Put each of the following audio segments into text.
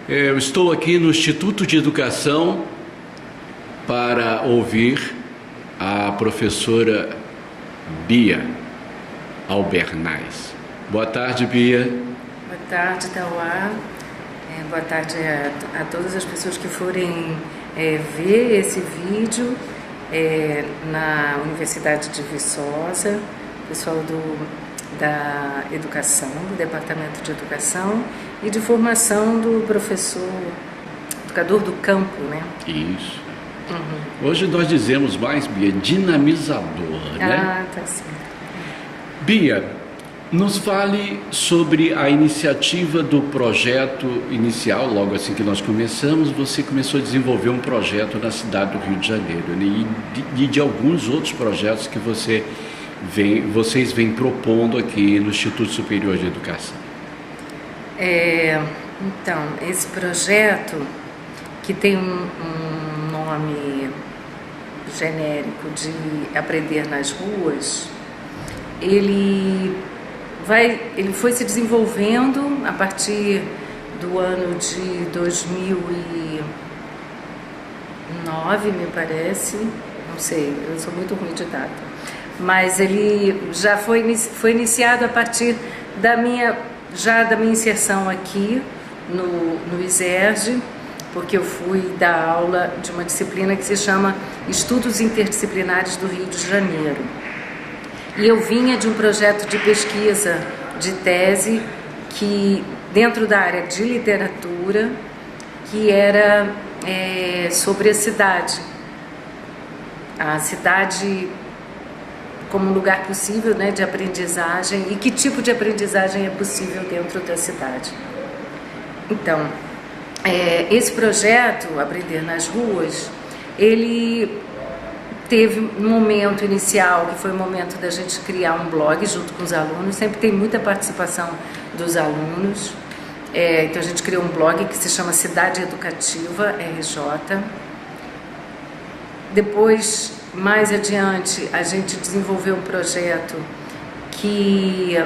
Eu estou aqui no Instituto de Educação para ouvir a professora Bia Albernaz. Boa tarde, Bia. Boa tarde, Dauá. Boa tarde a todas as pessoas que forem ver esse vídeo na Universidade de Viçosa, pessoal da Educação, do Departamento de Educação e de formação do professor, educador do campo, né? Isso. Hoje nós dizemos mais, Bia, dinamizador, né? Ah, tá certo. Bia, nos fale sobre a iniciativa do projeto inicial. Logo assim que nós começamos, você começou a desenvolver um projeto na cidade do Rio de Janeiro, né? E de alguns outros projetos que vocês vêm propondo aqui no Instituto Superior de Educação. Então, esse projeto, que tem um nome genérico de Aprender nas Ruas, ele foi se desenvolvendo a partir do ano de 2009, me parece, não sei, eu sou muito ruim de data, mas ele já foi iniciado a partir da minha inserção aqui no ISERJ, porque eu fui dar aula de uma disciplina que se chama Estudos Interdisciplinares do Rio de Janeiro. E eu vinha de um projeto de pesquisa, de tese, que dentro da área de literatura, que era sobre a cidade como um lugar possível, né, de aprendizagem, e que tipo de aprendizagem é possível dentro da cidade. Então, esse projeto, Aprender nas Ruas, ele teve um momento inicial, que foi o momento da gente criar um blog junto com os alunos, sempre tem muita participação dos alunos, então a gente criou um blog que se chama Cidade Educativa RJ. Depois, mais adiante, a gente desenvolveu um projeto que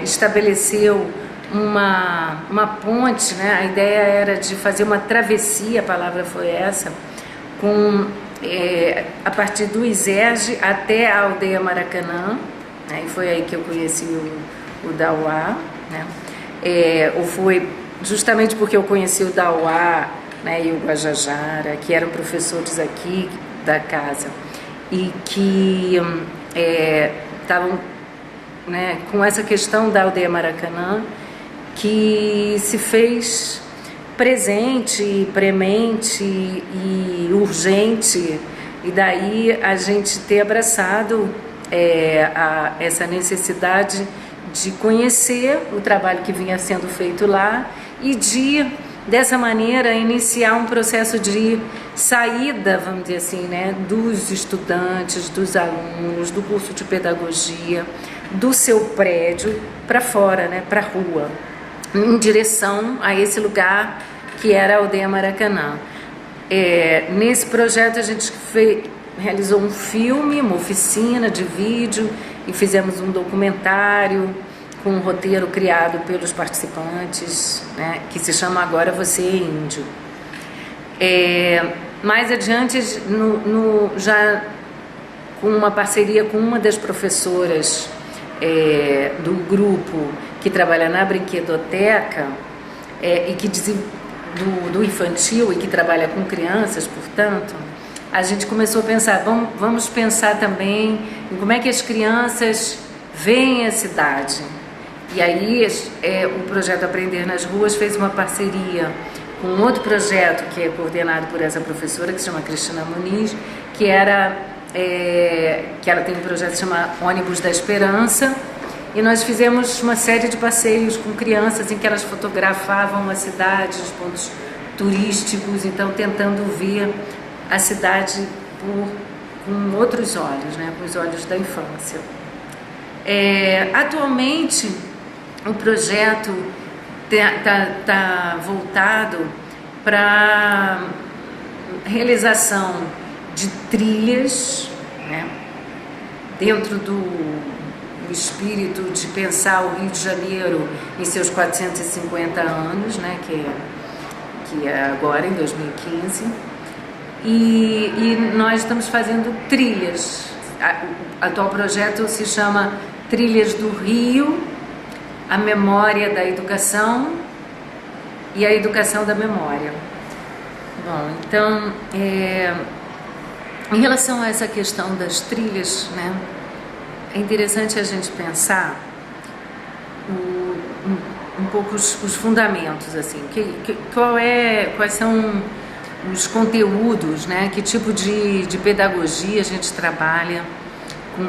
estabeleceu uma ponte, né? A ideia era de fazer uma travessia, a palavra foi essa, a partir do ISERJ até a aldeia Maracanã, né? E foi aí que eu conheci o Dauá, né? Ou foi justamente porque eu conheci o Dauá, né, e o Guajajara, que eram professores aqui da casa e que estavam, né, com essa questão da aldeia Maracanã, que se fez presente, premente e urgente, e daí a gente ter abraçado essa necessidade de conhecer o trabalho que vinha sendo feito lá e dessa maneira iniciar um processo de saída, vamos dizer assim, né, dos estudantes, dos alunos, do curso de pedagogia, do seu prédio para fora, né, para a rua, em direção a esse lugar que era a aldeia Maracanã. Nesse projeto a gente realizou um filme, uma oficina de vídeo, e fizemos um documentário com um roteiro criado pelos participantes, né, que se chama Agora Você é Índio. Mais adiante, já com uma parceria com uma das professoras do grupo que trabalha na brinquedoteca e que do infantil e que trabalha com crianças, portanto, a gente começou a pensar, vamos pensar também em como é que as crianças veem a cidade. E aí o projeto Aprender nas Ruas fez uma parceria com outro projeto que é coordenado por essa professora, que se chama Cristina Muniz, que ela tem um projeto que se chama Ônibus da Esperança, e nós fizemos uma série de passeios com crianças em que elas fotografavam a cidade, os pontos turísticos, então tentando ver a cidade com outros olhos, né, com os olhos da infância. Atualmente, o projeto está voltado para realização de trilhas, né, dentro do espírito de pensar o Rio de Janeiro em seus 450 anos, né, que é agora, em 2015, e nós estamos fazendo trilhas. O atual projeto se chama Trilhas do Rio, a Memória da Educação e a Educação da Memória. Bom, então, em relação a essa questão das trilhas, né, é interessante a gente pensar um pouco os fundamentos, assim, quais são os conteúdos, né, que tipo de pedagogia a gente trabalha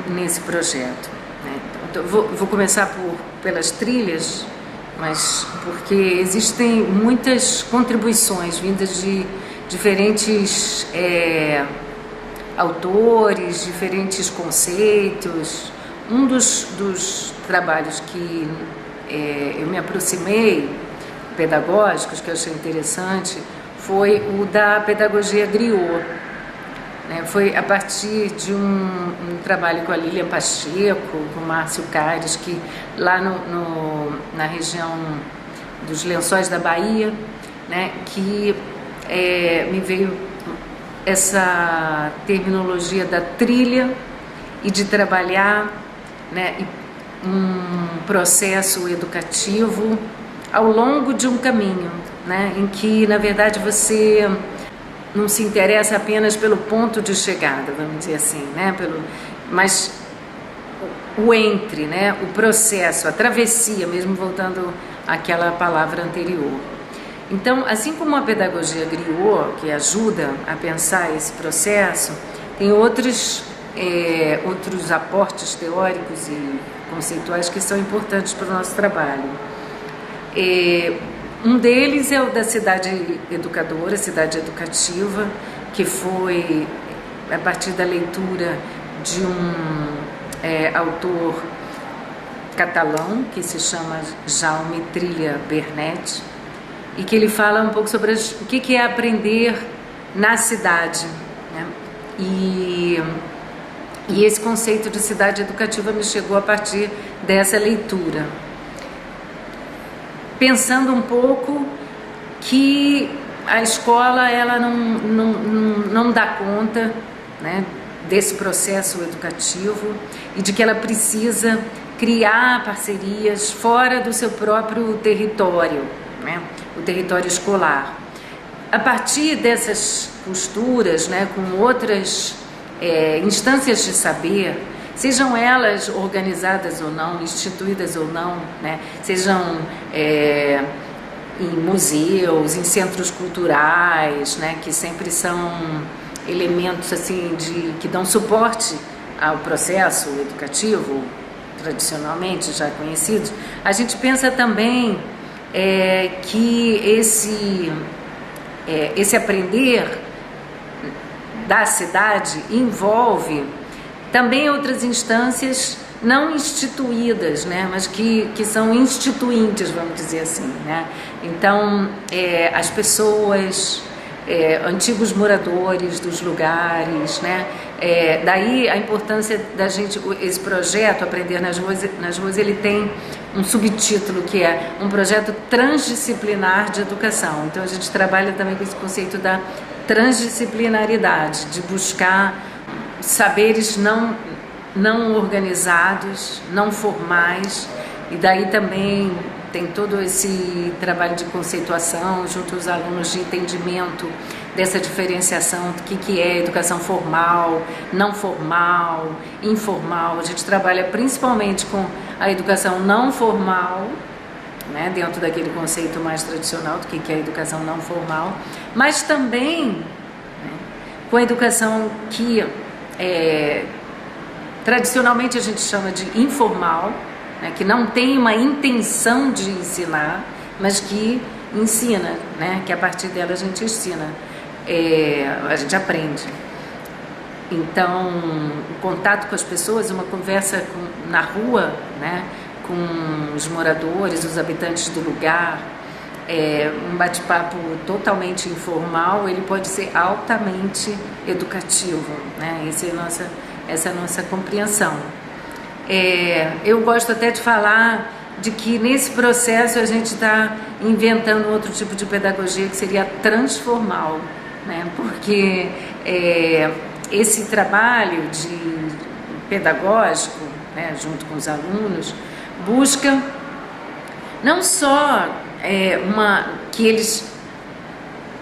nesse projeto, né? Então, vou começar pelas trilhas, mas porque existem muitas contribuições vindas de diferentes autores, diferentes conceitos. Um dos trabalhos que eu me aproximei, pedagógicos, que eu achei interessante, foi o da pedagogia griot, né? Foi a partir de um trabalho com a Lilian Pacheco, com o Márcio Caires, que lá na região dos Lençóis da Bahia, né, que me veio essa terminologia da trilha e de trabalhar, né, um processo educativo ao longo de um caminho, né, em que, na verdade, você não se interessa apenas pelo ponto de chegada, vamos dizer assim, né, mas o entre, né, o processo, a travessia, mesmo voltando àquela palavra anterior. Então, assim como a pedagogia griot, que ajuda a pensar esse processo, tem outros aportes teóricos e conceituais que são importantes para o nosso trabalho. Um deles é o da cidade educadora, cidade educativa, que foi a partir da leitura de um autor catalão que se chama Jaume Trilla Bernet, e que ele fala um pouco sobre o que é aprender na cidade, né? E esse conceito de cidade educativa me chegou a partir dessa leitura, pensando um pouco que a escola ela não dá conta, né, desse processo educativo e de que ela precisa criar parcerias fora do seu próprio território, né, o território escolar. A partir dessas posturas, né, com outras instâncias de saber, sejam elas organizadas ou não, instituídas ou não, né, sejam em museus, em centros culturais, né, que sempre são elementos assim que dão suporte ao processo educativo tradicionalmente já conhecidos. A gente pensa também que esse aprender da cidade envolve também outras instâncias não instituídas, né, mas que são instituintes, vamos dizer assim, né? Então, as pessoas, antigos moradores dos lugares, né? Daí a importância da gente, esse projeto Aprender nas Ruas, ele tem um subtítulo que é um projeto transdisciplinar de educação. Então a gente trabalha também com esse conceito da transdisciplinaridade, de buscar saberes não organizados, não formais, e daí também tem todo esse trabalho de conceituação junto aos alunos, de entendimento dessa diferenciação do que é educação formal, não formal, informal. A gente trabalha principalmente com a educação não formal, né, dentro daquele conceito mais tradicional do que é a educação não formal, mas também, né, com a educação que tradicionalmente a gente chama de informal, né, que não tem uma intenção de ensinar, mas que ensina, né, que a partir dela a gente ensina, a gente aprende. Então, o contato com as pessoas, uma conversa na rua, né, com os moradores, os habitantes do lugar, um bate-papo totalmente informal, ele pode ser altamente educativo, né? Essa é a nossa compreensão. Eu gosto até de falar de que nesse processo a gente está inventando outro tipo de pedagogia que seria transformal, né? Porque esse trabalho pedagógico, né, junto com os alunos, busca não só que eles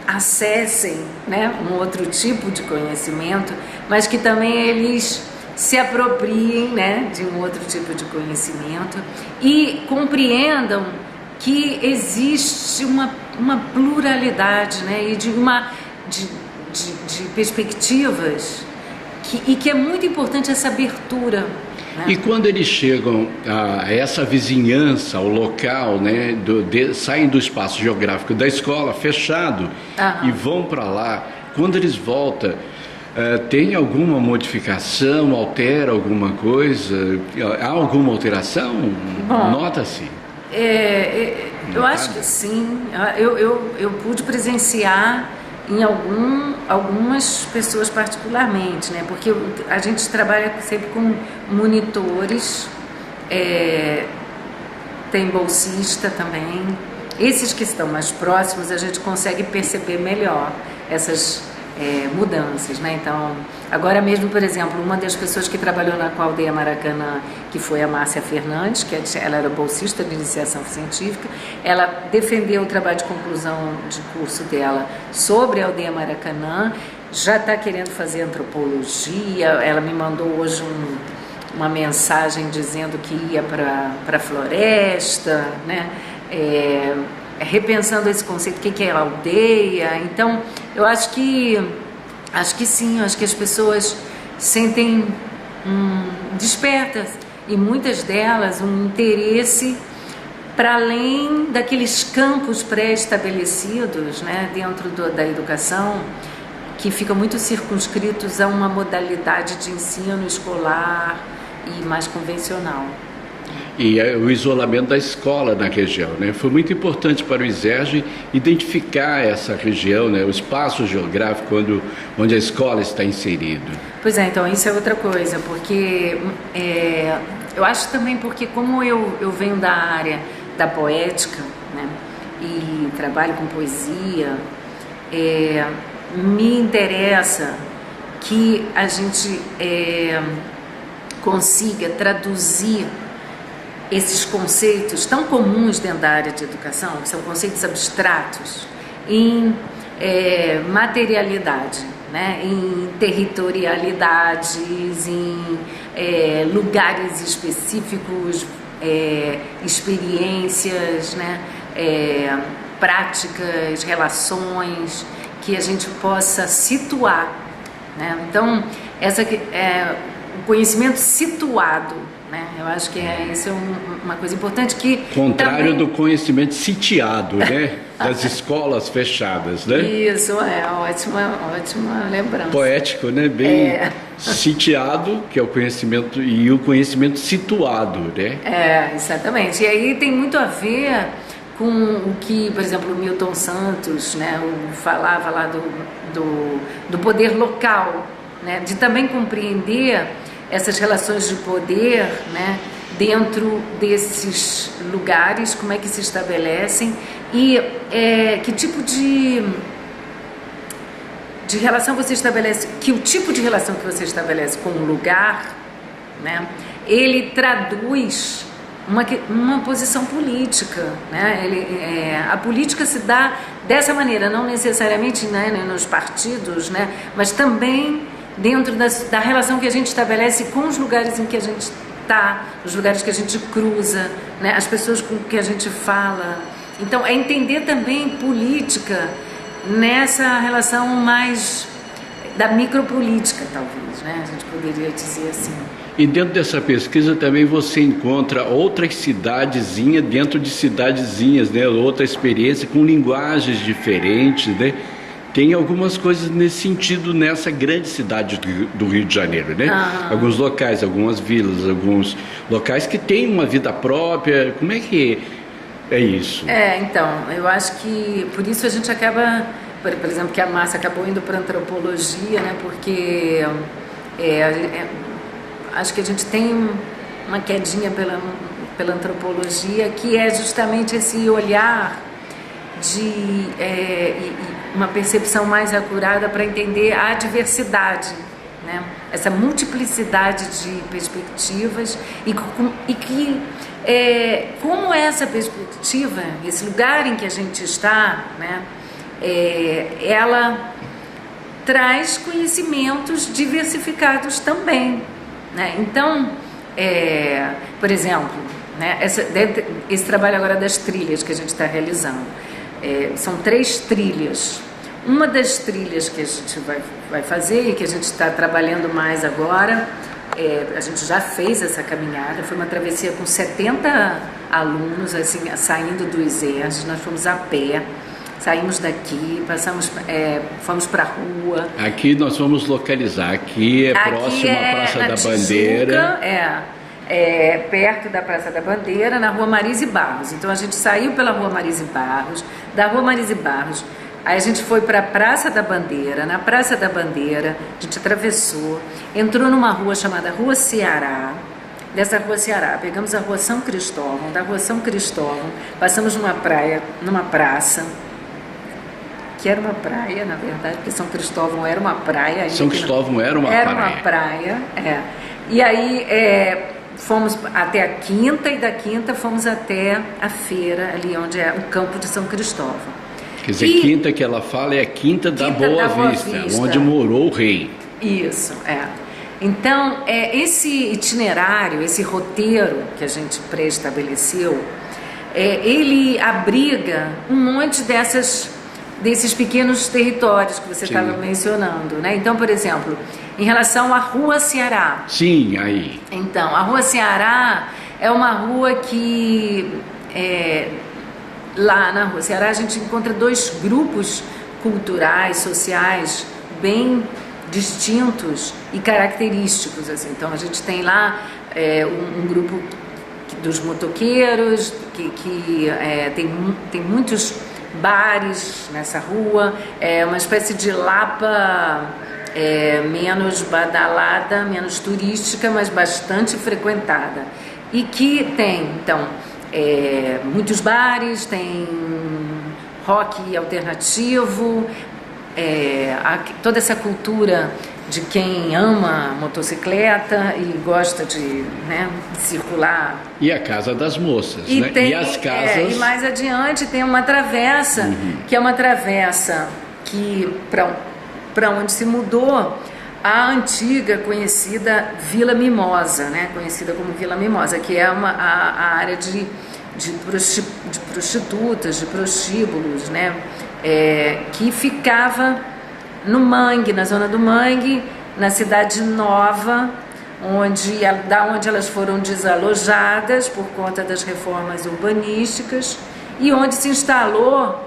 acessem, né, um outro tipo de conhecimento, mas que também eles se apropriem, né, de um outro tipo de conhecimento e compreendam que existe uma pluralidade, né, e de perspectivas e que é muito importante essa abertura. E quando eles chegam a essa vizinhança, ao local, né, saem do espaço geográfico da escola fechado e vão para lá, quando eles voltam, tem alguma modificação, altera alguma coisa? Há alguma alteração? Nota-se? Eu acho que sim. Eu pude presenciar em algumas pessoas particularmente, né? Porque a gente trabalha sempre com monitores, tem bolsista também. Esses que estão mais próximos a gente consegue perceber melhor essas mudanças, né? Então, agora mesmo, por exemplo, uma das pessoas que trabalhou com a Aldeia Maracanã, que foi a Márcia Fernandes, ela era bolsista de iniciação científica, ela defendeu o trabalho de conclusão de curso dela sobre a Aldeia Maracanã, já está querendo fazer antropologia, ela me mandou hoje uma mensagem dizendo que ia para a floresta, né? Repensando esse conceito, o que é aldeia. Então, eu acho que sim, eu acho que as pessoas sentem despertas, e muitas delas um interesse para além daqueles campos pré-estabelecidos, né, dentro da educação, que ficam muito circunscritos a uma modalidade de ensino escolar e mais convencional. E o isolamento da escola na região, né? Foi muito importante para o ISERJ identificar essa região, né? O espaço geográfico onde a escola está inserida. Pois é, então isso é outra coisa, porque eu acho também porque como eu venho da área da poética, né? E trabalho com poesia, me interessa que a gente consiga traduzir esses conceitos tão comuns dentro da área de educação, que são conceitos abstratos, em materialidade, né? Em territorialidades, em lugares específicos, experiências, né? Práticas, relações, que a gente possa situar, né? Então, o conhecimento situado, né? Eu acho que isso é uma coisa importante que... Contrário também... do conhecimento sitiado, né? Das escolas fechadas, né? Isso, ótima lembrança. Poético, né? Bem sitiado, que é o conhecimento, e o conhecimento situado, né? Exatamente. E aí tem muito a ver com o que, por exemplo, o Milton Santos, né, falava lá do poder local, né? De também compreender essas relações de poder, né, dentro desses lugares, como é que se estabelecem e que tipo de relação você estabelece, que o tipo de relação que você estabelece com o lugar, né, ele traduz uma posição política, né? A política se dá dessa maneira, não necessariamente, né, nos partidos, né, mas também dentro da relação que a gente estabelece com os lugares em que a gente está, os lugares que a gente cruza, né, as pessoas com que a gente fala. Então, é entender também política nessa relação mais da micropolítica, talvez, né, a gente poderia dizer assim. E dentro dessa pesquisa também você encontra outras cidadezinhas dentro de cidadezinhas, né, outra experiência com linguagens diferentes, né? Tem algumas coisas nesse sentido nessa grande cidade do Rio de Janeiro, né? Alguns locais, algumas vilas, alguns locais que têm uma vida própria. Como é que É isso. Então, eu acho que por isso a gente acaba, por exemplo, que a Márcia acabou indo para antropologia, né? Porque acho que a gente tem uma quedinha pela antropologia, que é justamente esse olhar de uma percepção mais acurada para entender a diversidade, né? Essa multiplicidade de perspectivas e que como essa perspectiva, esse lugar em que a gente está, né, ela traz conhecimentos diversificados também, né? Então, por exemplo, né, esse trabalho agora das trilhas que a gente está realizando, são 3 trilhas. Uma das trilhas que a gente vai fazer e que a gente está trabalhando mais agora, a gente já fez essa caminhada, foi uma travessia com 70 alunos, assim, saindo do ISERJ, nós fomos a pé, saímos daqui, fomos para a rua. Aqui nós vamos localizar, aqui próximo à Praça da Bandeira. Perto da Praça da Bandeira, na Rua Marise Barros. Então a gente saiu pela Rua Marise Barros, da Rua Marise Barros, aí a gente foi para a Praça da Bandeira. Na Praça da Bandeira, a gente atravessou, entrou numa rua chamada Rua Ceará. Dessa Rua Ceará, pegamos a Rua São Cristóvão. Da Rua São Cristóvão, passamos numa praça, que era uma praia, na verdade, porque São Cristóvão era uma praia. São Cristóvão era uma praia. Era uma praia, E aí fomos até a Quinta, e da Quinta fomos até a feira, ali onde é o campo de São Cristóvão. Quer dizer, Quinta que ela fala é a Quinta da Boa Vista, onde morou o rei. Isso, Então, esse itinerário, esse roteiro que a gente pré-estabeleceu, ele abriga um monte desses pequenos territórios que você estava mencionando, né? Então, por exemplo, em relação à Rua Ceará. Sim, aí. Então, a Rua Ceará é uma rua que lá na Rua Ceará a gente encontra 2 grupos culturais, sociais, bem distintos e característicos, assim. Então a gente tem lá um grupo dos motoqueiros que tem muitos bares nessa rua, uma espécie de Lapa menos badalada, menos turística, mas bastante frequentada, e que tem então muitos bares, tem rock alternativo, toda essa cultura de quem ama motocicleta e gosta de circular. E a Casa das Moças, né? E as casas... e mais adiante tem uma travessa, que é uma travessa que para onde se mudou a antiga conhecida Vila Mimosa, né? Conhecida como Vila Mimosa, que é a área de prostitutas, de prostíbulos, né? Que ficava no Mangue, na zona do Mangue, na Cidade Nova, da onde elas foram desalojadas por conta das reformas urbanísticas, e onde se instalou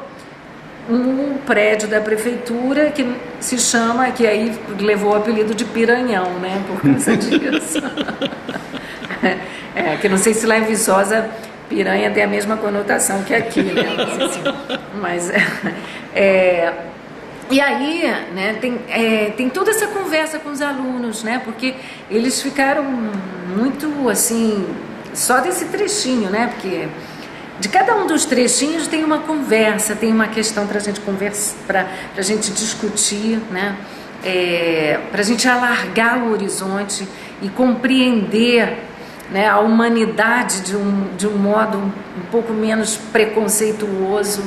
um prédio da prefeitura que se chama, que aí levou o apelido de Piranhão, né, por causa disso. Que não sei se lá em Viçosa piranha tem a mesma conotação que aqui, né? Mas e aí, né, tem toda essa conversa com os alunos, né? Porque eles ficaram muito assim, só desse trechinho, né? Porque de cada um dos trechinhos tem uma conversa, tem uma questão para a gente conversar, para a gente discutir, né? Para a gente alargar o horizonte e compreender, né, a humanidade de um modo um pouco menos preconceituoso,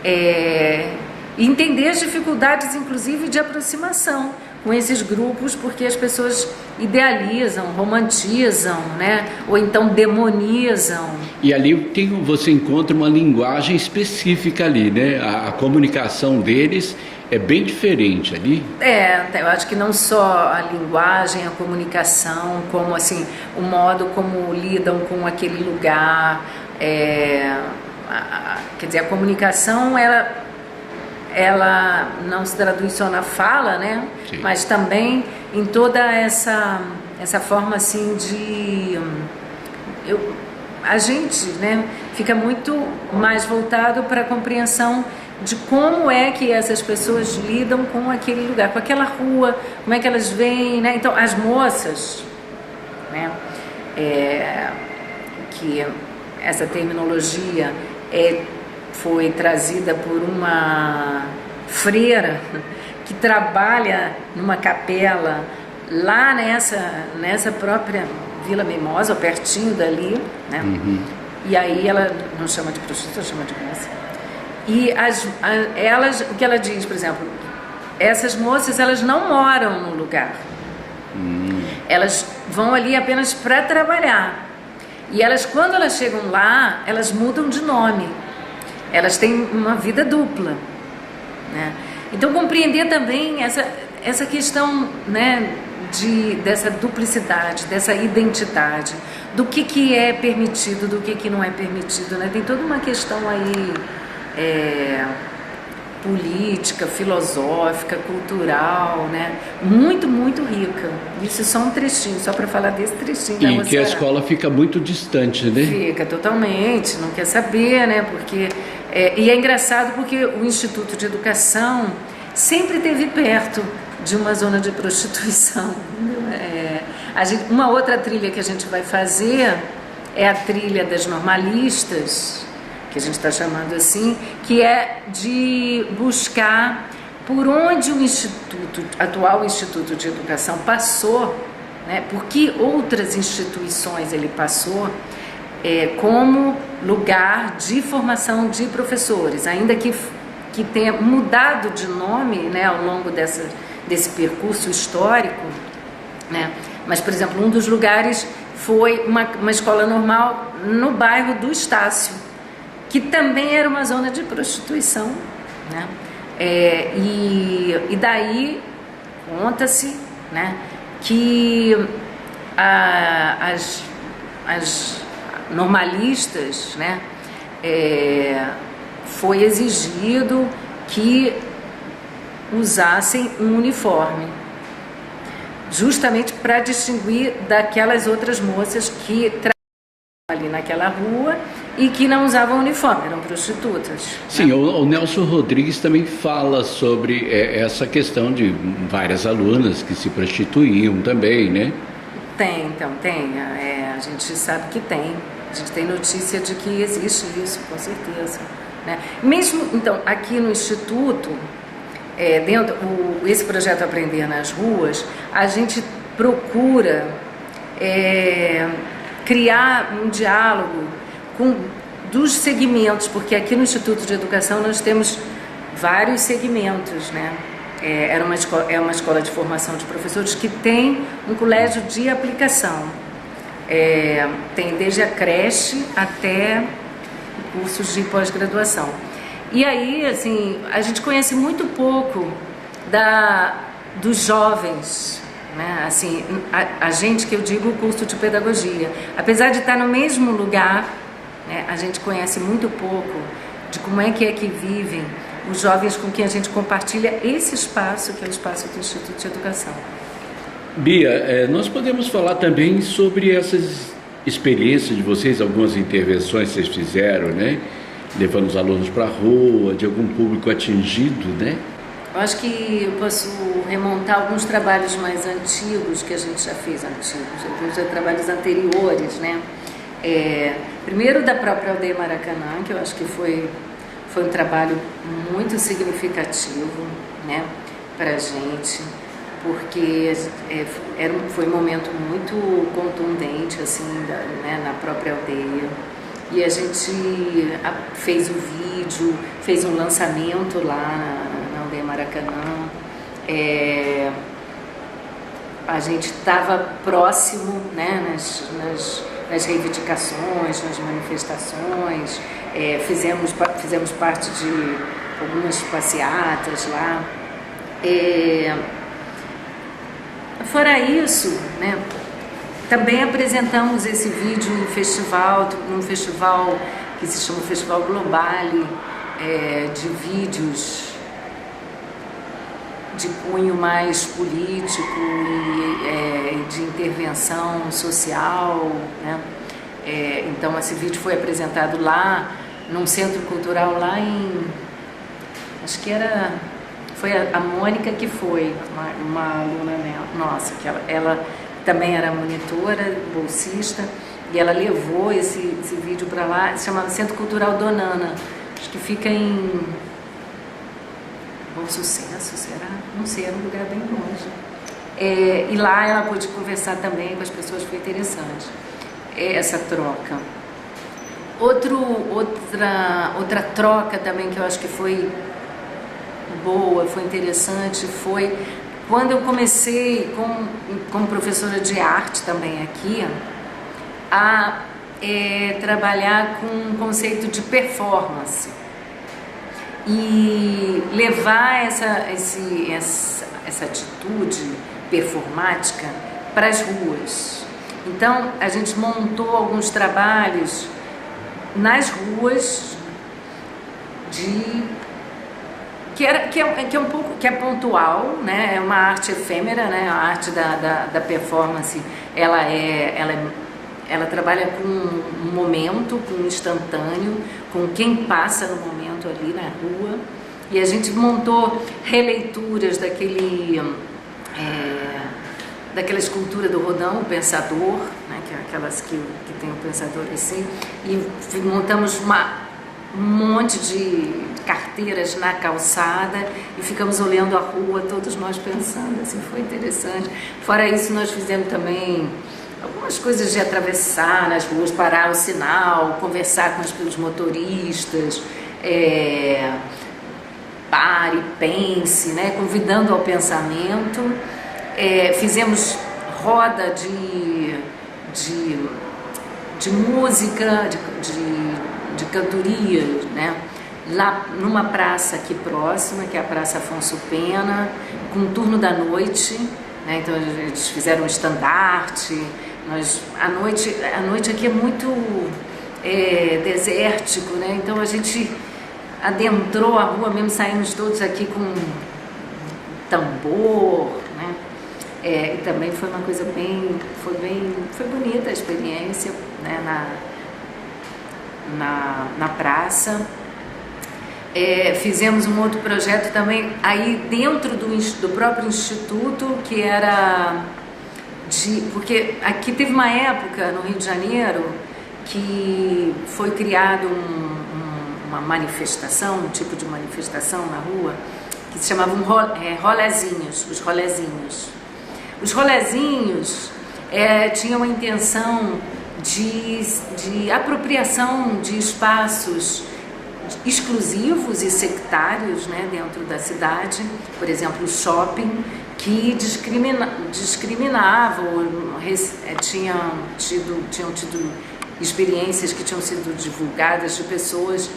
e entender as dificuldades, inclusive, de aproximação com esses grupos, porque as pessoas idealizam, romantizam, né, ou então demonizam. E ali você encontra uma linguagem específica ali, né? A comunicação deles é bem diferente ali. Eu acho que não só a linguagem, a comunicação, como assim, o modo como lidam com aquele lugar. Quer dizer, a comunicação, ela não se traduz só na fala, né? Sim. Mas também em toda essa forma assim de... a gente, né, fica muito mais voltado para a compreensão de como é que essas pessoas lidam com aquele lugar, com aquela rua, como é que elas veem, né? Então, as moças, né? Que essa terminologia foi trazida por uma freira que trabalha numa capela lá nessa própria Vila Mimosa, pertinho dali, né? E aí ela não chama de prostituta, chama de moça. E elas, o que ela diz, por exemplo, essas moças, elas não moram no lugar. Elas vão ali apenas para trabalhar. E elas, quando elas chegam lá, elas mudam de nome. Elas têm uma vida dupla, né? Então, compreender também essa questão, né, dessa duplicidade, dessa identidade, do que é permitido, do que não é permitido, né? Tem toda uma questão aí política, filosófica, cultural, né? Muito, muito rica. Isso é só um trechinho, só para falar desse trechinho. E que a escola fica muito distante, né? Fica totalmente, não quer saber, né? Porque, e é engraçado porque o Instituto de Educação sempre esteve perto de uma zona de prostituição. Uma outra trilha que a gente vai fazer é a trilha das normalistas, que a gente está chamando assim, que é de buscar por onde o atual Instituto de Educação passou, né, por que outras instituições ele passou, como lugar de formação de professores, ainda que tenha mudado de nome, né, ao longo desse percurso histórico, né? Mas, por exemplo, um dos lugares foi uma escola normal no bairro do Estácio, que também era uma zona de prostituição, né? E daí conta-se, né, que as normalistas, né, foi exigido que usassem um uniforme, justamente para distinguir daquelas outras moças que trabalhavam ali naquela rua e que não usavam uniforme, eram prostitutas. Sim, né? O Nelson Rodrigues também fala sobre essa questão de várias alunas que se prostituíam também, né? Tem, a gente sabe que tem, a gente tem notícia de que existe isso, com certeza, né? Mesmo, então, aqui no Instituto, esse projeto Aprender nas Ruas, a gente procura criar um diálogo dos segmentos, porque aqui no Instituto de Educação nós temos vários segmentos, né? É uma escola de formação de professores que tem um colégio de aplicação. Tem desde a creche até cursos de pós-graduação. E aí, assim, a gente conhece muito pouco dos jovens, né? Assim, a gente, que eu digo, o curso de pedagogia. Apesar de estar no mesmo lugar, né, a gente conhece muito pouco de como é que vivem os jovens com quem a gente compartilha esse espaço, que é o espaço do Instituto de Educação. Bia, nós podemos falar também sobre essas experiências de vocês, algumas intervenções que vocês fizeram, né? Levando os alunos para a rua, de algum público atingido, né? Eu acho que eu posso remontar alguns trabalhos mais antigos que a gente já fez, alguns trabalhos anteriores, né? Primeiro da própria Aldeia Maracanã, que eu acho que foi um trabalho muito significativo, né, para a gente, porque foi um momento muito contundente, assim, né, na própria aldeia. E a gente fez o vídeo, fez um lançamento lá na Aldeia Maracanã. A gente estava próximo, né, nas reivindicações, nas manifestações, fizemos parte de algumas passeatas lá. Fora isso, né, também apresentamos esse vídeo num festival que se chama Festival Globale, de vídeos de cunho mais político e de intervenção social, né? Então esse vídeo foi apresentado lá, num centro cultural lá em... Acho que foi a Mônica que foi, uma aluna nossa, que ela também era monitora, bolsista, e ela levou esse vídeo para lá, se chama Centro Cultural Donana, acho que fica em Bom Sucesso, será? Não sei, era um lugar bem longe. E lá ela pôde conversar também com as pessoas, foi interessante essa troca. Outra troca também que eu acho que foi boa, foi interessante, foi quando eu comecei como professora de arte também aqui, a trabalhar com um conceito de performance e levar essa atitude performática para as ruas. Então a gente montou alguns trabalhos nas ruas que é pontual, né? É uma arte efêmera, né? A arte da performance, ela trabalha com um momento, com um instantâneo, com quem passa no momento ali na rua. E a gente montou releituras daquela escultura do Rodin, o Pensador, né? Que é aquelas que tem o Pensador assim, e montamos um monte de carteiras na calçada e ficamos olhando a rua, todos nós pensando, assim, foi interessante. Fora isso, nós fizemos também algumas coisas de atravessar nas ruas, parar o sinal, conversar com os motoristas, pare, pense, né, convidando ao pensamento. Fizemos roda de música, de cantoria, né? Lá numa praça aqui próxima, que é a Praça Afonso Pena, com um turno da noite, né? Então eles fizeram um estandarte. A noite aqui é muito desértico, né? Então a gente adentrou a rua mesmo, saímos todos aqui com tambor, né? E também foi uma coisa foi bonita a experiência, né? Na praça. Fizemos um outro projeto também aí dentro do próprio instituto, que era porque aqui teve uma época no Rio de Janeiro que foi criado uma manifestação, um tipo de manifestação na rua, que se chamavam rolezinhos, os rolezinhos. Os rolezinhos tinham a intenção de apropriação de espaços exclusivos e sectários, né, dentro da cidade, por exemplo, o shopping, que discriminavam, tinham tido experiências que tinham sido divulgadas de pessoas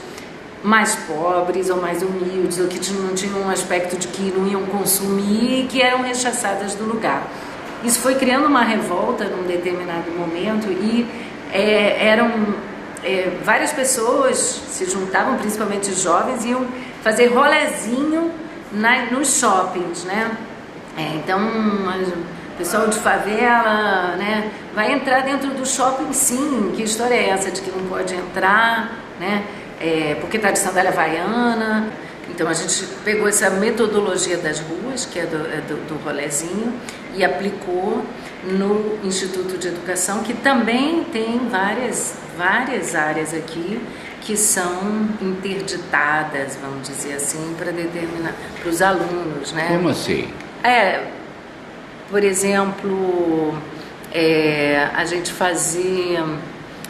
mais pobres ou mais humildes, ou que não tinham um aspecto de que não iam consumir e que eram rechaçadas do lugar. Isso foi criando uma revolta num determinado momento e várias pessoas se juntavam, principalmente jovens, e iam fazer rolezinho nos shoppings, né? Então, o pessoal de favela, né, vai entrar dentro do shopping, sim. Que história é essa de que não pode entrar, né? Porque está de sandália havaiana. Então a gente pegou essa metodologia das ruas, que é do rolezinho, e aplicou no Instituto de Educação, que também tem várias áreas aqui que são interditadas, vamos dizer assim, para os alunos, né? Como assim? Por exemplo, a gente fazia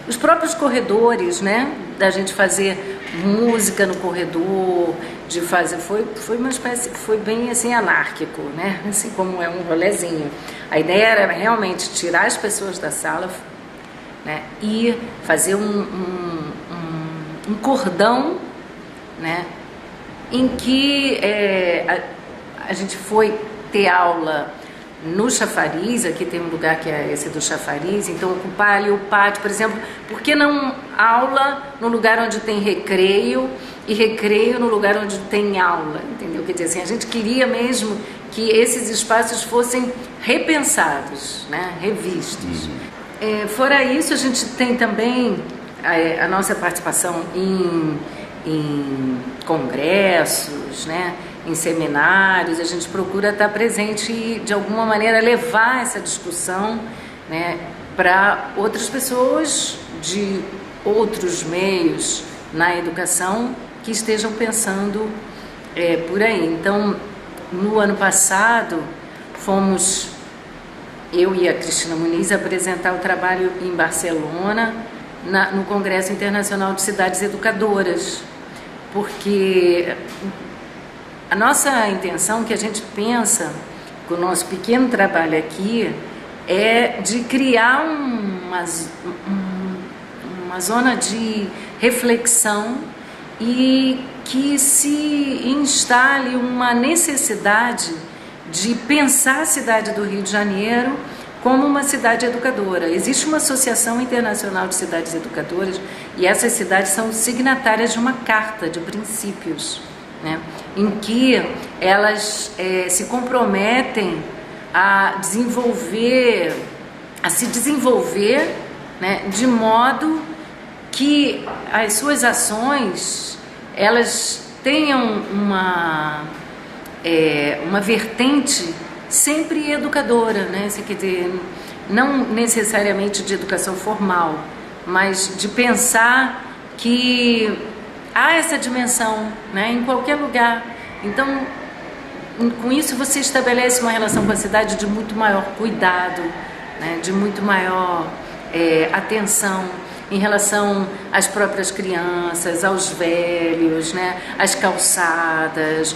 os próprios corredores, né? Da gente fazer música no corredor, de fazer, foi uma espécie, foi bem assim anárquico, né? Assim como é um rolezinho. A ideia era realmente tirar as pessoas da sala, né? E fazer um cordão, né? Em que a gente foi ter aula no Chafariz. Aqui tem um lugar que é esse do Chafariz, então ocupar ali o pátio, por exemplo. Por que não aula no lugar onde tem recreio e recreio no lugar onde tem aula, entendeu? Quer dizer assim, a gente queria mesmo que esses espaços fossem repensados, né? Revistos. Fora isso, a gente tem também a nossa participação em congressos, né, em seminários. A gente procura estar presente e, de alguma maneira, levar essa discussão, né, para outras pessoas de outros meios na educação que estejam pensando por aí. Então, no ano passado, fomos, eu e a Cristina Muniz, apresentar o trabalho em Barcelona, no Congresso Internacional de Cidades Educadoras, porque a nossa intenção, que a gente pensa com o nosso pequeno trabalho aqui, é de criar uma zona de reflexão e que se instale uma necessidade de pensar a cidade do Rio de Janeiro como uma cidade educadora. Existe uma Associação Internacional de Cidades Educadoras e essas cidades são signatárias de uma carta de princípios, né, em que elas se comprometem a se desenvolver, né, de modo que as suas ações elas tenham uma vertente sempre educadora, né? Quer dizer, não necessariamente de educação formal, mas de pensar que há essa dimensão, né, em qualquer lugar. Então, com isso você estabelece uma relação com a cidade de muito maior cuidado, né, de muito maior atenção em relação às próprias crianças, aos velhos, né, às calçadas.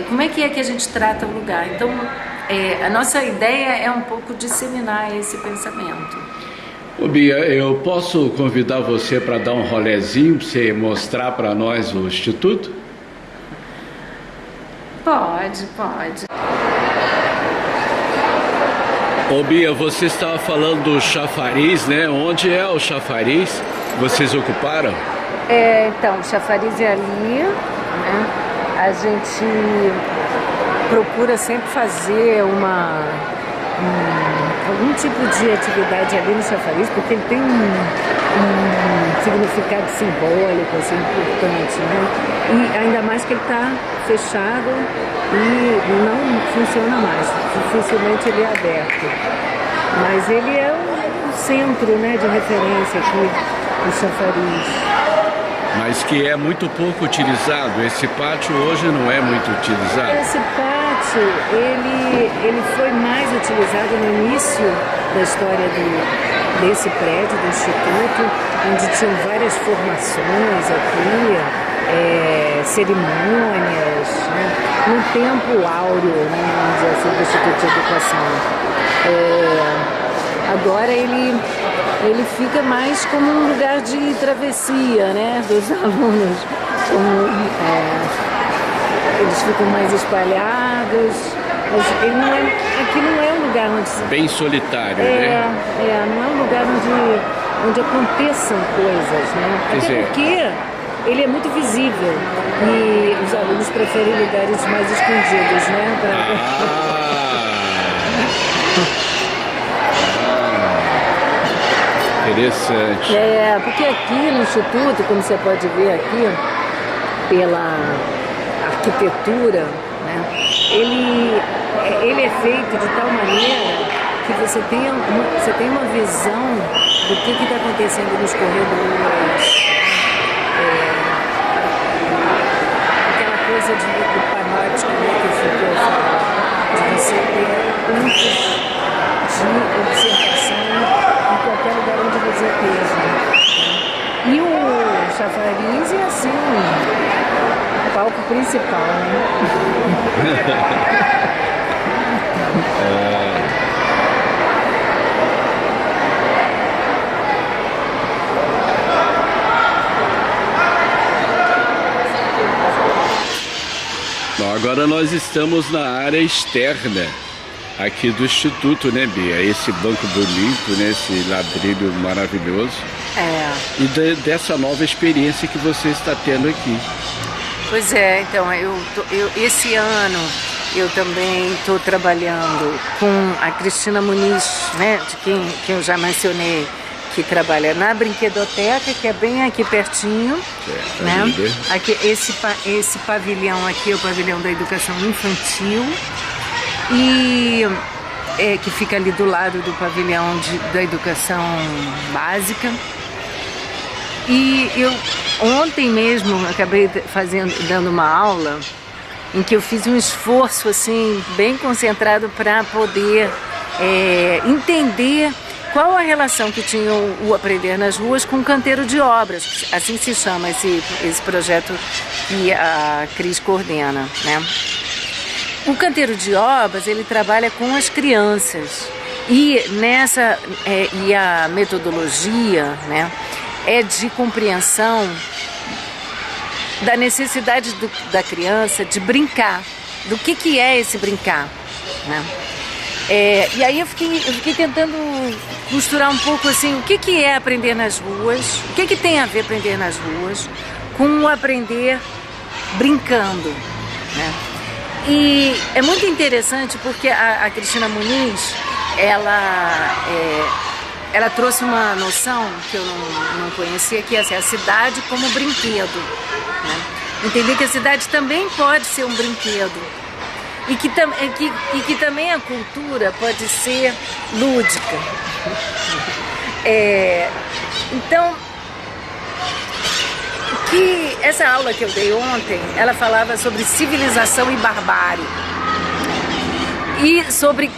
Como é que a gente trata o lugar? Então, a nossa ideia é um pouco disseminar esse pensamento. Ô Bia, eu posso convidar você para dar um rolezinho, para você mostrar para nós o Instituto? Pode. Ô Bia, você estava falando do chafariz, né? Onde é o chafariz? Vocês ocuparam? Então, o chafariz é ali, né? A gente procura sempre fazer algum tipo de atividade ali no chafariz, porque ele tem um significado simbólico, assim, importante, né? E ainda mais que ele está fechado e não funciona mais, dificilmente ele é aberto. Mas ele é o centro, né, de referência aqui do chafariz. Mas que é muito pouco utilizado. Esse pátio hoje não é muito utilizado. Esse pátio, ele foi mais utilizado no início da história desse prédio, do Instituto, onde tinham várias formações aqui, cerimônias, né? No tempo áureo, né, vamos dizer assim, do Instituto de Educação. Agora ele fica mais como um lugar de travessia, né, dos alunos. Eles ficam mais espalhados, mas aqui não é um lugar onde... Bem solitário, né? Não é um lugar onde aconteçam coisas, né? Até porque ele é muito visível e os alunos preferem lugares mais escondidos, né? Interessante. Porque aqui no Instituto, como você pode ver aqui, pela arquitetura, né, ele é feito de tal maneira que você tem uma visão do que está acontecendo nos corredores, aquela coisa do panóptico, né, que ficou de você ter pontos de observação em qualquer lugar onde você esteja. E o chafariz é assim, o palco principal, né? Bom, agora nós estamos na área externa aqui do Instituto, né, Bia? Esse banco bonito, né, esse ladrilho maravilhoso. E dessa nova experiência que você está tendo aqui. Pois é, então, esse ano eu também estou trabalhando com a Cristina Muniz, né, de quem eu já mencionei, que trabalha na Brinquedoteca, que é bem aqui pertinho, né? Aqui, esse pavilhão aqui é o pavilhão da educação infantil, e que fica ali do lado do pavilhão da educação básica. E eu ontem mesmo acabei dando uma aula em que eu fiz um esforço assim bem concentrado para poder entender qual a relação que tinha o Aprender nas Ruas com o Canteiro de Obras, assim se chama esse projeto que a Cris coordena, né? O Canteiro de Obras, ele trabalha com as crianças e e a metodologia, né, é de compreensão da necessidade da criança de brincar, do que é esse brincar, né? E aí eu fiquei tentando costurar um pouco assim, o que é aprender nas ruas, o que tem a ver aprender nas ruas com o aprender brincando, né? E é muito interessante porque a Cristina Muniz, ela trouxe uma noção que eu não conhecia, que é assim, a cidade como brinquedo, né? Entender que a cidade também pode ser um brinquedo e que também a cultura pode ser lúdica. Então, que essa aula que eu dei ontem, ela falava sobre civilização e barbárie e sobre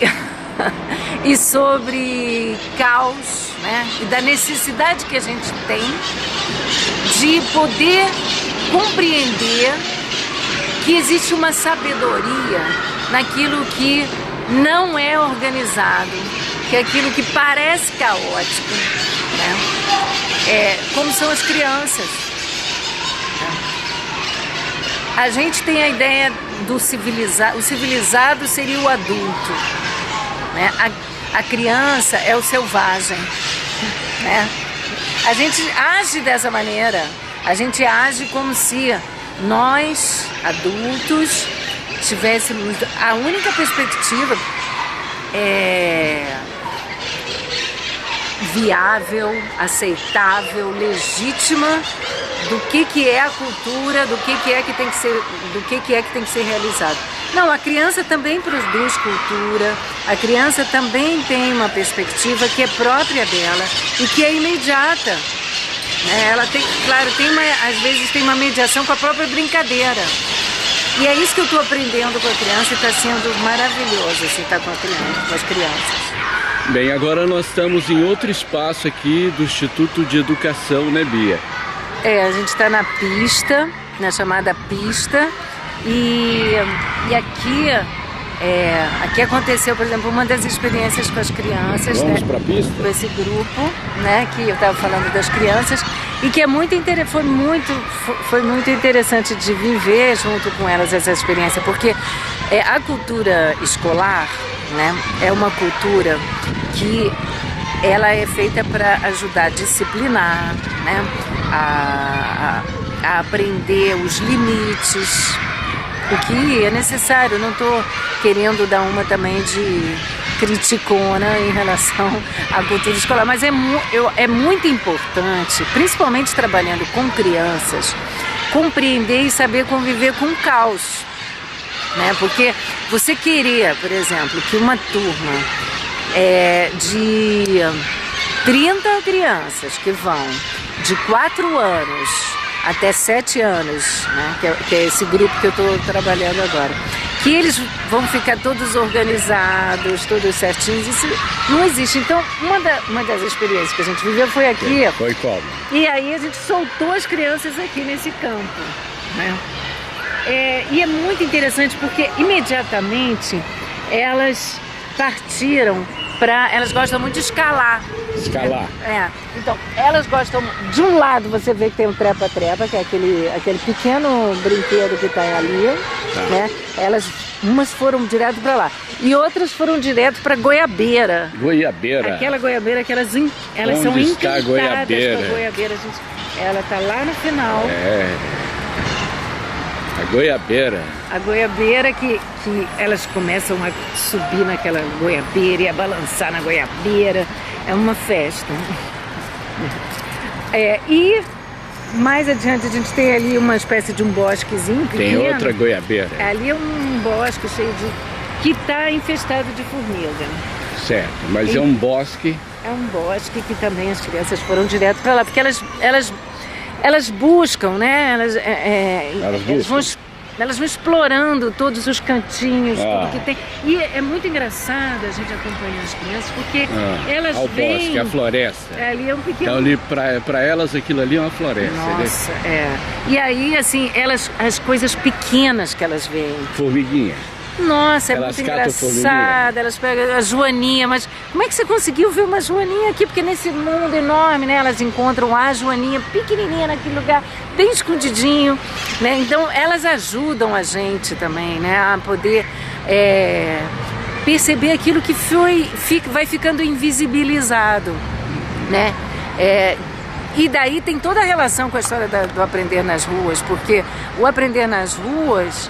caos, né? E da necessidade que a gente tem de poder compreender que existe uma sabedoria naquilo que não é organizado, que é aquilo que parece caótico, né? Como são as crianças. A gente tem a ideia do civilizado, o civilizado seria o adulto, né? A criança é o selvagem, né? A gente age dessa maneira, a gente age como se nós, adultos, tivéssemos a única perspectiva viável, aceitável, legítima do que é a cultura, do que é que tem que ser realizado. Não, a criança também produz cultura, a criança também tem uma perspectiva que é própria dela e que é imediata, né? Ela tem, claro, às vezes tem uma mediação com a própria brincadeira. E é isso que eu estou aprendendo com a criança e está sendo maravilhoso assim, estar com as crianças. Bem, agora nós estamos em outro espaço aqui do Instituto de Educação, né, Bia? A gente está na pista, na chamada pista, e aqui aconteceu, por exemplo, uma das experiências com as crianças. Vamos para a pista? Com esse grupo, né, que eu estava falando das crianças, e que foi muito interessante de viver junto com elas essa experiência, porque a cultura escolar, né, é uma cultura que ela é feita para ajudar a disciplinar, né, a aprender os limites, o que é necessário. Eu não estou querendo dar uma também de criticona em relação à cultura escolar, mas é muito importante, principalmente trabalhando com crianças, compreender e saber conviver com o caos, né? Porque você querer, por exemplo, que uma turma de 30 crianças que vão de 4 anos até 7 anos, né, que é esse grupo que eu estou trabalhando agora, que eles vão ficar todos organizados, todos certinhos, isso não existe. Então, uma das experiências que a gente viveu foi aqui. Foi como? E aí a gente soltou as crianças aqui nesse campo, né? E é muito interessante porque imediatamente elas partiram elas gostam muito de escalar. Escalar. Então, elas gostam... De um lado você vê que tem um trepa-trepa, que é aquele pequeno brinquedo que está ali, né? Umas foram direto para lá. E outras foram direto para goiabeira. Goiabeira. Aquela goiabeira que elas são encantadas com a goiabeira. Ela está lá no final. A goiabeira. A goiabeira que elas começam a subir naquela goiabeira e a balançar na goiabeira. É uma festa. E mais adiante a gente tem ali uma espécie de um bosquezinho pequeno. Tem outra goiabeira. Ali é um bosque cheio de... que está infestado de formiga. Certo, mas é um bosque. É um bosque que também as crianças foram direto para lá, porque elas buscam, né? Elas vão explorando todos os cantinhos, tudo que tem. E é muito engraçado a gente acompanhar as crianças, porque elas veem... bosque, a floresta. Ali é um pequeno... Então ali, para elas aquilo ali é uma floresta. Nossa, E aí, assim, as coisas pequenas que elas veem. Formiguinha. Nossa, é muito engraçado. Elas pegam a joaninha, mas como é que você conseguiu ver uma joaninha aqui? Porque nesse mundo enorme, né, elas encontram a joaninha pequenininha naquele lugar, bem escondidinho, né? Então elas ajudam a gente também, né, a poder perceber aquilo que vai ficando invisibilizado, né? E daí tem toda a relação com a história do aprender nas ruas, porque o aprender nas ruas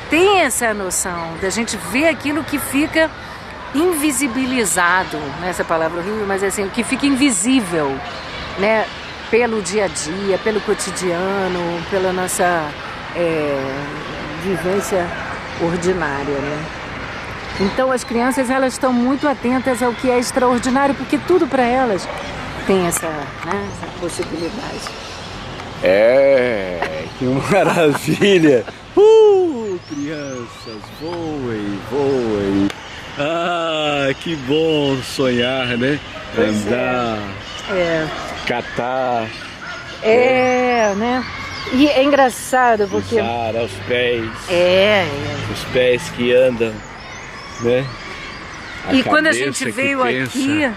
tem essa noção da gente ver aquilo que fica invisibilizado, nessa palavra horrível, mas assim, o que fica invisível, né, pelo dia a dia, pelo cotidiano, pela nossa vivência ordinária, né? Então as crianças, elas estão muito atentas ao que é extraordinário, porque tudo para elas tem essa possibilidade. Que maravilha! Crianças, voem. Que bom sonhar, né? Andar, catar. Né? E é engraçado porque... Usar aos pés. Os pés que andam, né? E quando a gente veio aqui,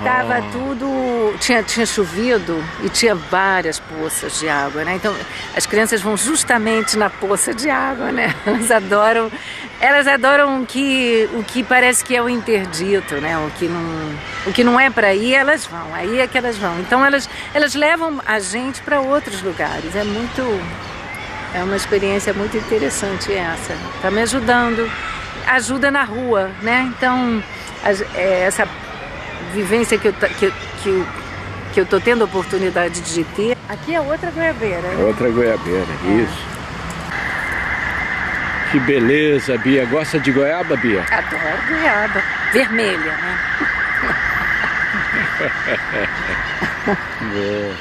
tava tudo... Tinha chovido e tinha várias poças de água, né? Então, as crianças vão justamente na poça de água, né? Elas adoram o que parece que é o interdito, né? O que não é para ir, elas vão. Aí é que elas vão. Então, elas levam a gente para outros lugares. É uma experiência muito interessante essa. Tá me ajudando. Ajuda na rua, né? Então, essa vivência que eu tô tendo a oportunidade de ter. Aqui é outra goiabeira. Outra goiabeira, isso. Que beleza, Bia. Gosta de goiaba, Bia? Adoro goiaba. Vermelha, né? Boa.